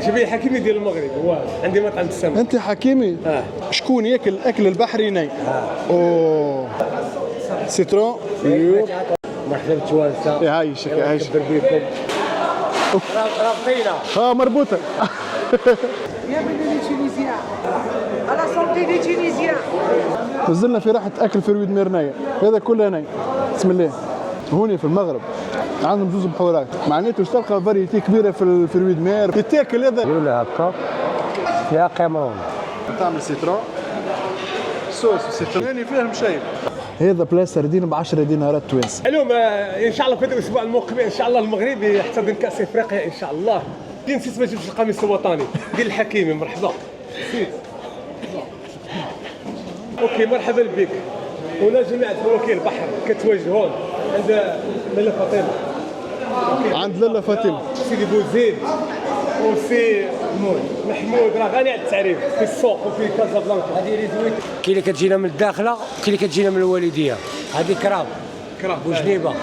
شبيه حكيمي ديال المغرب. هو عندي مطعم السمك. انت حكيمي؟ شكون ياكل الاكل البحري ناي؟ اوه سيترون. مرحبا بالتوانسه. يعيشك يعيشك. كبر بكم. رابطينا. مربوطه. Bienvenue les Tunisiens. À la santé des Tunisiens. نزلنا في راحة أكل في رويد ميرناية، هذا كله ناي. بسم الله. هوني في المغرب عندهم زوز بحورات، معناته باش تلقى فاريتي كبيرة في رويد مير، يتاكل هذا. يقولوا لها هكا فيها قمرون. تعمل سيترون، صوص سيترون، يعني فيهم شيء. هذا بلا سردين ب 10 دينارات توانسة. اليوم ان شاء الله في هذا الاسبوع المقبل ان شاء الله المغرب يحتضن كاس افريقيا ان شاء الله. نسيت ما جبتش القميص الوطني ديال الحكيمي. مرحبا. نسيت. اوكي مرحبا بك. هنا جماعه فواكه البحر كتواجد هون عند لاله فاطمه. عند لاله فاطمه. سيدي بوزيد وسي محمود راه غني على التعريف في السوق وفي كازابلانكا. هذه اللي زوينه. كاين اللي كتجينا من الداخله وكاين اللي كتجينا من الوالديه. هذه كراب وجنيبه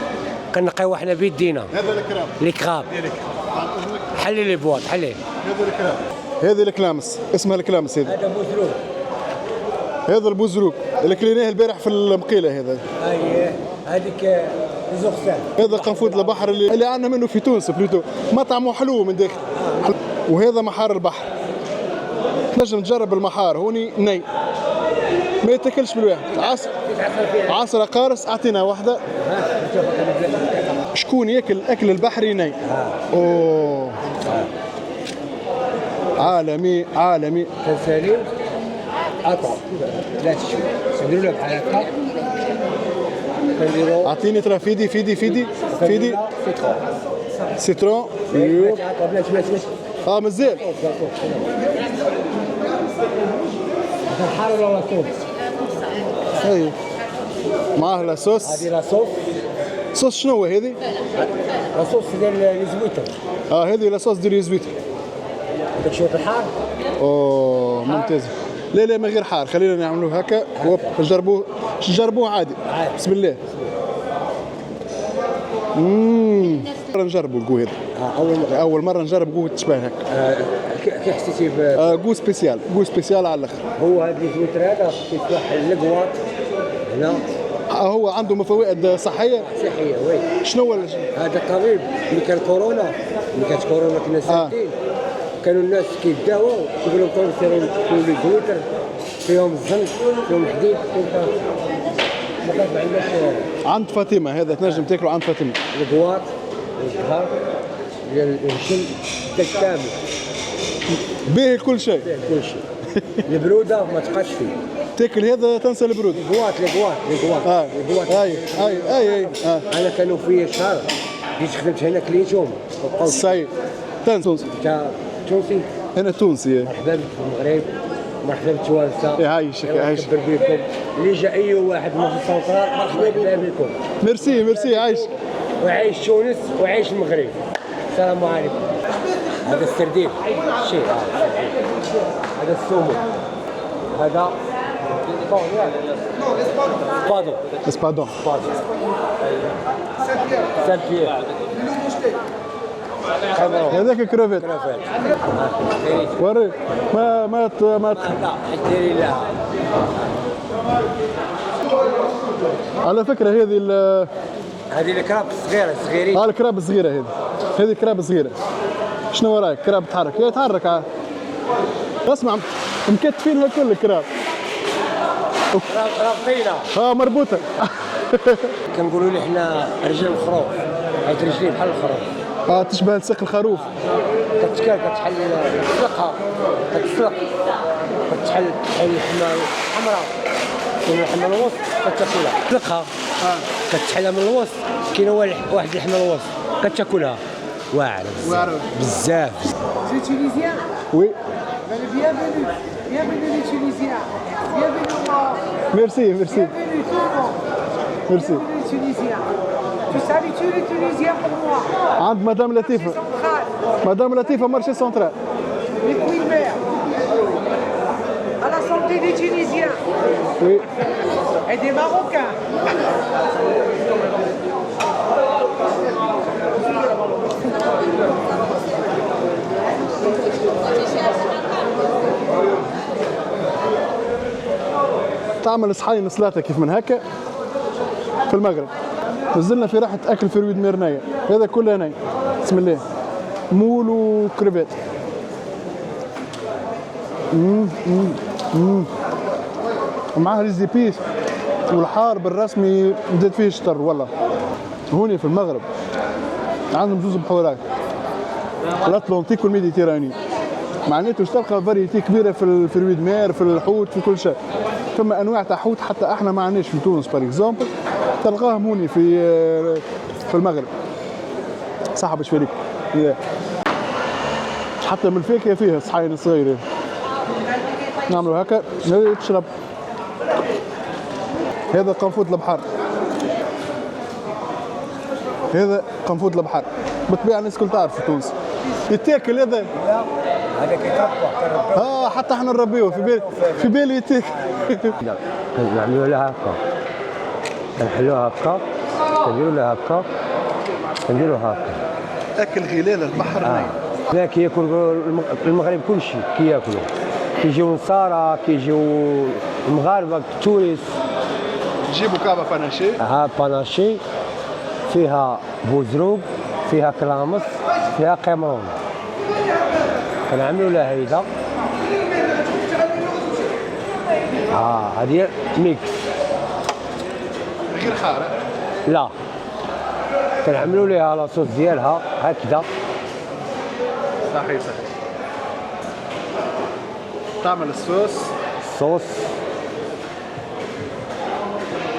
كنقيوها حنا بيدينا. هذا الكراب. الكراب. حلي لي بواط حلي. هذا الكراب. هذه الكلامس اسمها الكلامس هذه. هذا بوزروك. هذا البوزروك اللي كليناه البارح في المقيله هذا. اييه هذيك زغسان. هذا قنفذ البحر اللي عندنا منه في تونس بلوتو، مطعمه حلو من داخل. وهذا محار البحر. تنجم تجرب المحار هوني ني. ما يتاكلش بالواحد. عصرة قارص اعطينا واحدة. شكون ياكل الاكل البحري ني؟ اوه عالمي عالمي. كان سليم قطع لا تشوف نديروا له بحال هكا كنديروا. اعطيني ترى فيدي فيدي فيدي فيدي. سيترون. بلاش مزيان. الحار ولا لاصوص؟ اي معاه لاصوص. هذه لاصوص. صوص شنو هو هذه؟ لاصوص ديال الزويتر. هذه لاصوص ديال الزويتر. بدك شويه الحار؟ اوه ممتاز. لا من غير حار، خلينا نعملوه هكا. هوب نجربوه عادي. بسم الله. نجربوا الكو هذا. اول مره نجرب كو تشبه هكا. كي حسيتي كو سبيسيال، كو سبيسيال على الاخر. هو هذا الزويتر هذا كيتوحل الكواط هنا. هو عنده فوائد صحيه. وي. شنو هذا طبيب اللي كان كورونا، اللي كانت كورونا كنا ساكتين. كانوا الناس كيداواو كيقول لهم سيروا كلوا الزويتر فيهم الزنك فيهم الحديد ما كانش عندناش. عند فاطمه هذا تنجم تاكلوا عند فاطمه. الكواط والظهر ديال الجسم كامل. باهي كل شيء. البروده ما تبقاش فيه. تاكل هذا تنسى البرود. الكواط. اي انا كانوا فيا شهر جيت خدمت هنا كليتهم. صحيح. تونسي. تونسي. انا تونسي. مرحبا بك في المغرب. مرحبا بالتوانسه. يعيشك يعيشك. كبر بكم. اللي جا اي واحد من السنترال مرحبا بكم. ميرسي عايشك. وعايش تونس وعايش المغرب. السلام عليكم. هذا السردين شيء. هذا السومو. هذا اسبادون. سان بيير. هذاك كروفيت. وري ما لا حتى لا. على فكره هذه الكراب صغيرين. الكراب الصغيره هذه كراب صغيره. شنو رايك؟ كراب تحرك. يتحرك. اسمع مكتفينها كل الكراب. رابطينا. مربوطه. كنقولوا لي حنا رجل الخروف. هاد رجلي بحال الخروف. تشبه لساق الخروف. كتحل كتسلقها. كتحل اللحمه الحمراء. كاين اللحمه الوسط كتاكلها. تسلقها. كتحلها من الوسط. كاين واحد اللحمه الوسط كتاكلها. واعره بزاف. Tu es tunisien? Oui. Bienvenue. Bienvenue les Tunisiens. Bienvenue au Maroc. Merci. Bienvenue tout le monde. Merci. Bienvenue les Tunisiens. Tu salues les Tunisiens pour moi. عند مدام لطيفه. مدام لطيفه مارشي سنترال. Les fruits de mer. À la santé des Tunisiens. Oui. Et des Marocains. تعمل صحين سلطه كيف من هكا في المغرب. نزلنا في راحه اكل في رويد ميرنايه، هذا كله ناي بسم الله، مول وكريبات. ومعاه ريزيبيس والحار بالرسمي نزيد فيه شطر والله. هوني في المغرب عندهم زوز بحورات، الأطلنطيك والميديتيراني، معناته واش تلقى فاريتي كبيره في الرويد مير، في الحوت، في كل شيء. ثم انواع تاع حوت حتى احنا ما عندناش في تونس بار اكزومبل، تلقاهم هوني في المغرب. صح باش فريك حتى من الفاكهه فيها صحين صغيره. نعملوا هكا تشرب. هذا قنفوت البحر، هذا قنفوت البحر بالطبيعه الناس الكل تعرف في تونس يتاكل. هذا هذاك يتربى حتى احنا نربيوه في بالي يتاكل. نعملوا لها هكا، نحلوها هكا، نديروا لها هكا، نديروا هكا. اكل غلال البحر. لا كي ياكل المغرب كل شيء كي ياكلوا، كي يجيو نصارى، كي يجيو المغاربه تونس تجيبوا كعبه باناشي. باناشي فيها بوزروق، فيها كلامس، فيها قمرون. كنعملوا لها هيدا. هذه ميكس غير حاره. لا كنعملوا لها لاصوص ديالها هكذا. صحيح. تعمل الصوص.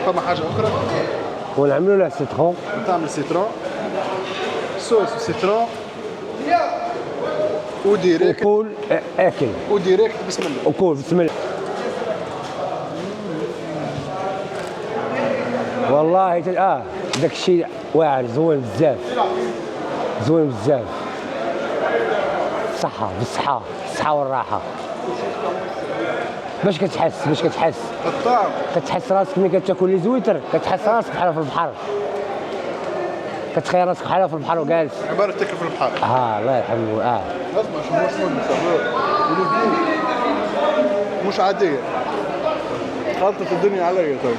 فما حاجه اخرى ونعملوا لها سيترون. تعمل سيترون، صوص وسيترون وديريكت. وكول اكل وديريكت بسم الله. وكول بسم الله. والله داك الشيء واعر زوين بزاف، زوين بزاف. صحة بالصحة، الصحة والراحة. باش كتحس الطعم، كتحس راسك ملي كتاكل لي زويتر، كتحس راسك بحال في البحر، كتخيل راسك بحال في البحر وجالس. عبارة تاكل في البحر. الله يرحمه. مش عادية، خلطت الدنيا عليا تو،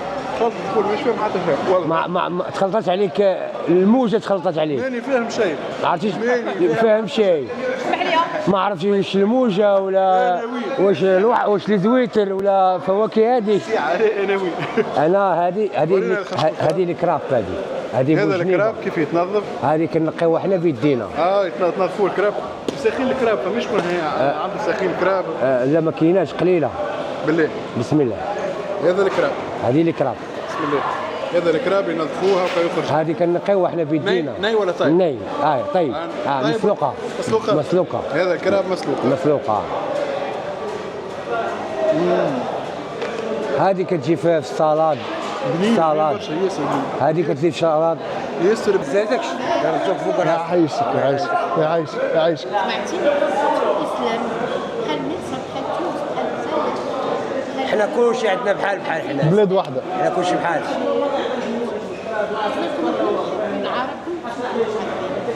خلطت تقول مش فاهم حتى شيء والله. ما تخلطت عليك الموجة، تخلطت عليك. ماني فاهم شيء. ما عرفتيش فاهم شيء. ما عرفتش واش الموجة ولا واش الزويتر ولا فواكه هذيك. انا وين؟ انا هذه الكراب هذه هذا الكراب كيف يتنظف؟ هذه كنقيوها حنا بيدينا. يتنظفوا الكراب، ساخين الكراب، فما شكون هي عنده ساخين الكراب؟ لا ما كايناش، قليله. بالله بسم الله. هذا الكراب، هذه الكراب بسم الله. هذا الكراب ينظفوها ويخرج. هذه كنقيوها حنا بيدينا. ني ولا طيب؟ ني. طيب. مسلوقه. هذا الكراب مسلوقه. هذه كتجي في الصالاد. هذه كتجي في الصالاد. ياسر بزادكش فوق راسك. يعيشك. سمعتي الاسلام بحال مصر بحال تونس بحال الجزائر. حنا كلشي عندنا بحال حنا بلاد واحده. حنا كلشي بحال.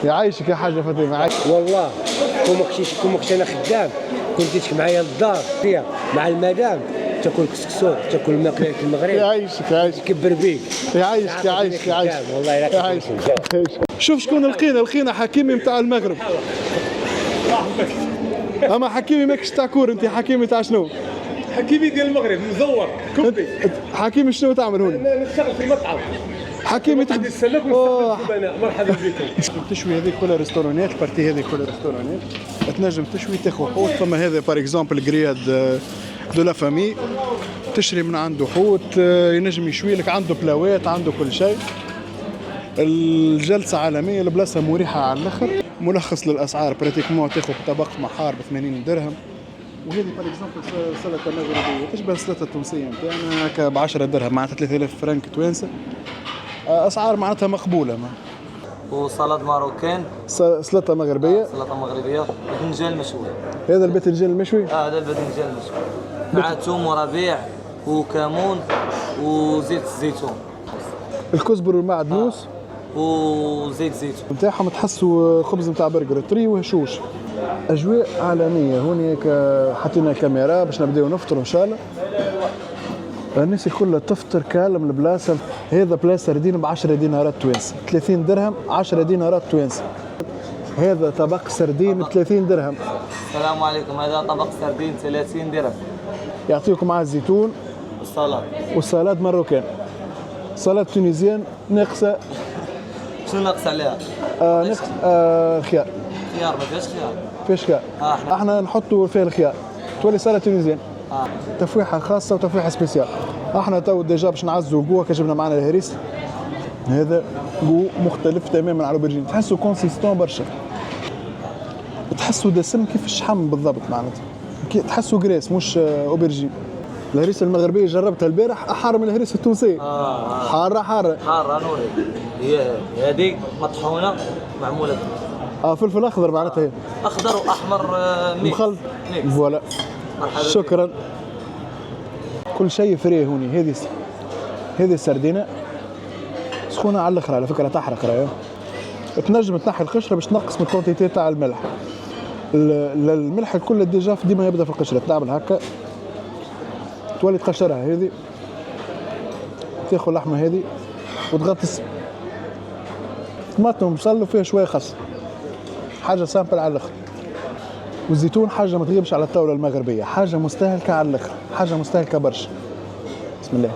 يعيشك يا حاجه فاطمه. والله كون ما كنتش انا خدام، كنت جيتك معايا للدار فيها مع المدام، تاكل كسكسو، تاكل ماكله المغرب. يعيشك كبر بيك. يعيشك. والله لا يعيشك. شوف شكون لقينا حكيمي نتاع المغرب. اما حكيمي ماكش تاع كور، انت حكيمي تاع شنو؟ حكيمي ديال المغرب مزور كبي. حكيمي شنو تعمل هنا؟ نشتغل في المطعم. حكيمي واحد يستناك ونستقبل مرحبا بكم. التشوي هذيك كلها ريستورانات، البارتي هذيك كلها ريستورانات. تنجم تشوي تاخذ حوت. فما هذا بار اكزومبل غرياد دو لا فامي، تشري من عنده حوت، ينجم يشوي لك، عنده بلاوات، عنده كل شيء. الجلسه عالميه، البلاصه مريحه على الاخر. ملخص للاسعار براتيكمون تاخذ طبق محار ب 80 درهم، وهذه بار اكزومبل سلطه مغربيه تشبه السلطه التونسيه نتاعنا هكا ب 10 درهم، معناتها 3000 فرنك توانسه. اسعار معناتها مقبوله. وسلطه ماروكان، سلطه مغربيه، سلطه مغربيه، باذنجان مشوي. هذا الباذنجان المشوي. هذا الباذنجان المشوي مع ثوم وربيع وكمون وزيت الزيتون. الكزبر والمعدنوس وزيت زيتون نتاعهم تحسوا خبز نتاع برجر طري وهشوش. اجواء عالميه هونيك. حطينا كاميرا باش نبداو نفطروا ان شاء الله. الناس كلها تفطر كالم البلاصه. هذا بلاصه سردين ب 10 دينارات توانسه، 30 درهم 10 دينارات توانسه. هذا طبق سردين ب 30 درهم. السلام عليكم، هذا طبق سردين 30 درهم. يعطيكم معاه الزيتون الصلاة والسلطه مروكان. سلطه تونيزيان ناقصه. شنو ناقص عليها؟ ناقص خيار. خيار ما فيهاش خيار. فيش خيار. احنا نحطوا فيها الخيار تولي سلطه تونيزيان. تفويحه خاصه وتفويحه سبيسيال. احنا تو ديجا باش نعزوا جوا كجبنا معنا الهريس. هذا جو مختلف تماما على الاوبرجين، تحسوا كونسيستون برشا، تحسوا دسم كيف الشحم بالضبط معناتها، تحسوا جريس مش اوبرجين. الهريسه المغربيه جربتها البارح احار من الهريسه التونسيه. حاره حاره نوري. هي هذه مطحونه معموله فلفل اخضر معناتها هي. اخضر واحمر ميكس. مخلط. فوالا. شكرا. كل شيء فري هوني. هذه السردينه سخونه على الاخر على فكره، تحرق راهي. تنجم تنحي القشره باش تنقص من الكونتيتي تاع الملح. الملح الكل ديجا ديما يبدا في القشره، تعمل هكا تولي تقشرها. هذه تاخذ اللحمه هذه وتغطس طماطم وبصل وفيها شويه خس. حاجه سامبل على الاخر. والزيتون حاجه ما تغيبش على الطاوله المغربيه، حاجه مستهلكه على الاخر، حاجه مستهلكه برشا. بسم الله.